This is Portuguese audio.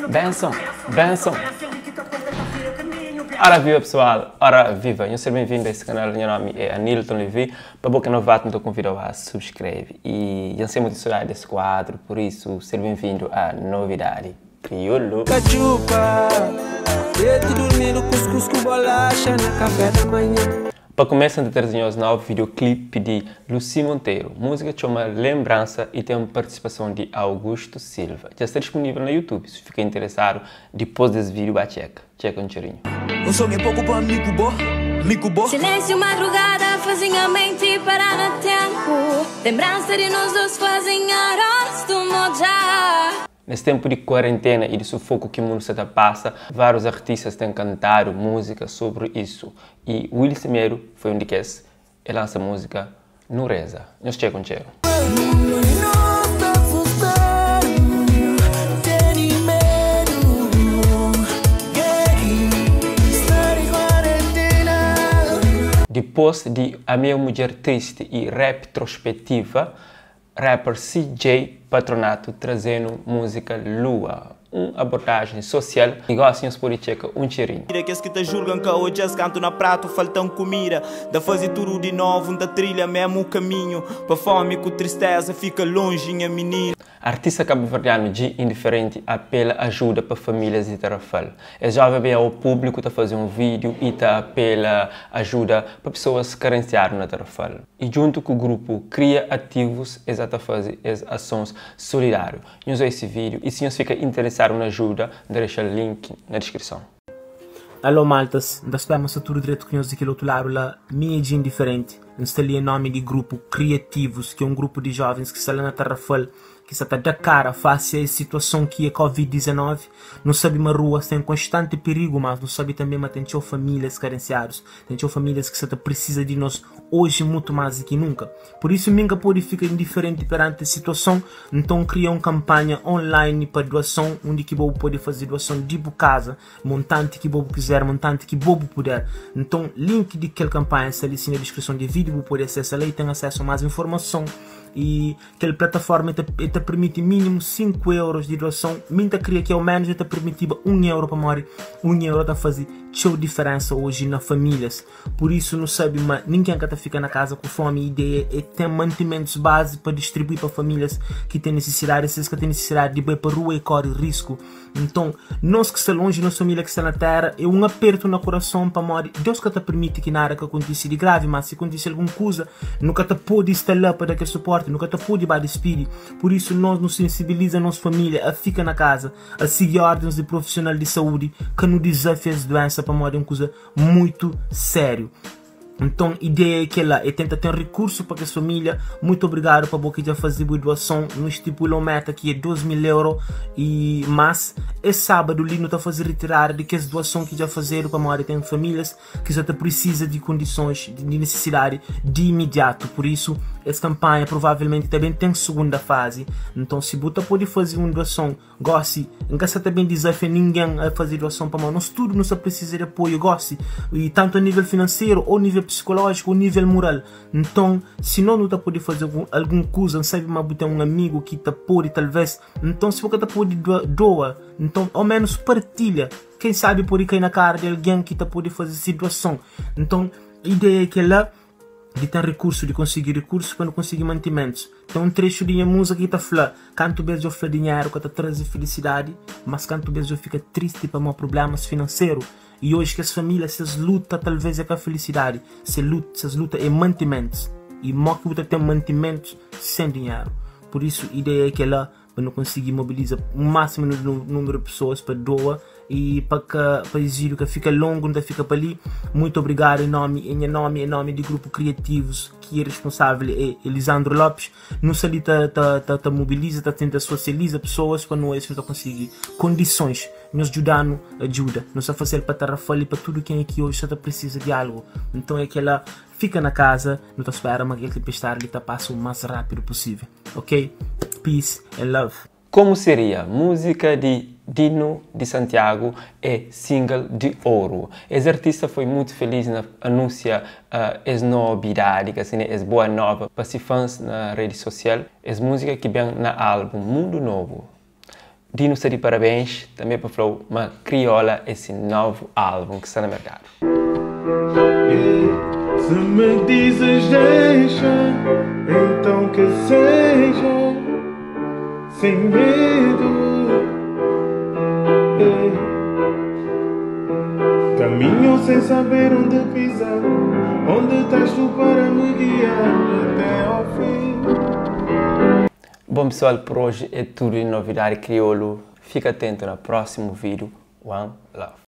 Benção, benção. Ora viva pessoal, ora viva. Eu sou bem-vindo a esse canal, meu nome é Anilton Levi. Para boca novato, não estou convidado a subscrever. E eu sei muito saudade desse quadro, por isso, seja bem-vindo à novidade. Crioulo. Cachupa, preto dormindo, cuscuz com bolacha na café da manhã. Para começar a trazer um novo videoclipe de Lucy Monteiro, música que chama Lembrança e tem uma participação de Augusto Silva. Já está disponível no YouTube, se fica interessado, depois desse vídeo, vai checa um cheirinho. Um som é pouco para amigo bo. Silêncio, madrugada, fazem a mente parar no tempo. Lembrança de nós dois fazem horas do mojar. Nesse tempo de quarentena e de sufoco que o mundo se passa, vários artistas têm cantado música sobre isso. E Will Semedo foi um de quem lança a música Nureza. Nós chegamos com cheiro. Depois de A Minha Mulher Triste e Retrospectiva, rapper CJ Patronato trazendo música Lua, uma abordagem social, igual assim se pode checar um cheirinho. Aqueles que te julgam que hoje eles cantam na prato, faltam comida, da fazer tudo de novo, da trilha mesmo o caminho, para fome com tristeza fica longe minha menina. Artista cabo-verdiano de Indiferente apela ajuda para famílias de Tarrafal. É jovem bem ao público a fazer um vídeo e apela ajuda para pessoas carenciadas na Tarrafal. E junto com o grupo Cria Ativos, eles a fazer as ações solidárias. Usa esse vídeo e se você fica interessado na ajuda, deixa o link na descrição. Alô maltas, da spama sa tudo direito que nós aqui do outro lado lá, minha de Indiferente. Nós ali em nome de grupo Criativos, que é um grupo de jovens que está lá na Tarrafal, que está da cara face a situação que é Covid-19. Não sabe uma rua, tem constante perigo, mas não sabe também mas tem famílias carenciadas, tem famílias que está precisa de nós hoje muito mais do que nunca. Por isso ninguém pode ficar indiferente perante a situação, então cria uma campanha online para doação, onde que bobo pode fazer doação de casa, montante que bobo quiser, montante que bobo puder. Então link de aquela campanha está ali na descrição do vídeo, bobo pode acessar lá e tem acesso a mais informação. E aquela plataforma te permite mínimo 5 euros de doação. Minta queria que ao menos te permitia 1 euro para morrer. 1 euro está fazer show diferença hoje nas famílias. Por isso não sabe, mas ninguém que fica na casa com fome. A ideia é ter mantimentos base para distribuir para famílias que têm necessidade, esses que têm necessidade de ir para a rua e corre risco. Então, nós que está longe, nossa família que está na terra, é um aperto no coração para morrer. Deus que te permite que nada que aconteça de grave, mas se acontecer alguma coisa, nunca te pode estar lá para dar aquele suporte, nunca te pode dar espírito. Por isso, nós nos sensibiliza a nossa família a ficar na casa, a seguir ordens de profissional de saúde, que não desafia as doenças para morrer, é uma coisa muito sério. Então, a ideia é que ela tenta ter um recurso para que a família. Muito obrigado para a já fazer a doação. Nos estipulou meta que é 2.000 euros. Mas é sábado, ali não está a fazer retirar de que as doações que já fizeram para a maioria tem famílias que já precisa de condições de necessidade de imediato. Por isso, essa campanha provavelmente também tem segunda fase. Então, se você pode fazer uma doação, goste. Nunca se também desafia ninguém a fazer doação para a nós. Tudo não precisa de apoio, goste. E tanto a nível financeiro ou nível psicológico, o nível moral. Então, se não está pode fazer alguma coisa, não sabe, mas tem um amigo que está pode talvez, então se você está pode doa, então ao menos partilha. Quem sabe pode cair na cara de alguém que está pode fazer situação. Então, a ideia é que ela de ter recurso, de conseguir recursos para não conseguir mantimentos. Então um trecho de minha música que está falando, canto vezes eu falo dinheiro que está trazendo felicidade, mas canto vezes eu fico triste para meus problemas financeiros. E hoje que as famílias, se lutam talvez é com a felicidade, se luta é mantimentos. E mal que você tem mantimentos sem dinheiro. Por isso a ideia é que ela não conseguir mobilizar o máximo número de pessoas para doar e para exílio que fica longo, não fica para ali. Muito obrigado em nome do grupo Criativos, que é responsável é Elisandro Lopes. Não se ali mobiliza, tenta socializa pessoas para não conseguir condições. Nos ajudando, ajuda. Nos a fazer para Tarrafal e para tudo quem aqui hoje só precisa de algo. Então é que ela fica na casa, não está esperando, mas aquele pestar ele passa o mais rápido possível. Ok? Peace and love. Como seria música de Dino de Santiago é single de ouro. Esse artista foi muito feliz na anunciar essa novidade, que assim, essa boa nova para os fãs na rede social. Essa música que vem na álbum Mundo Novo. Dino-se de parabéns também para falar uma Crioula, esse novo álbum que está no mercado. Se me dizes deixa, então que seja sem medo. Caminho sem saber onde pisar, onde estás tu para me guiar até ao fim. Bom pessoal, por hoje é tudo de novidade crioulo. Fica atento no próximo vídeo. One Love.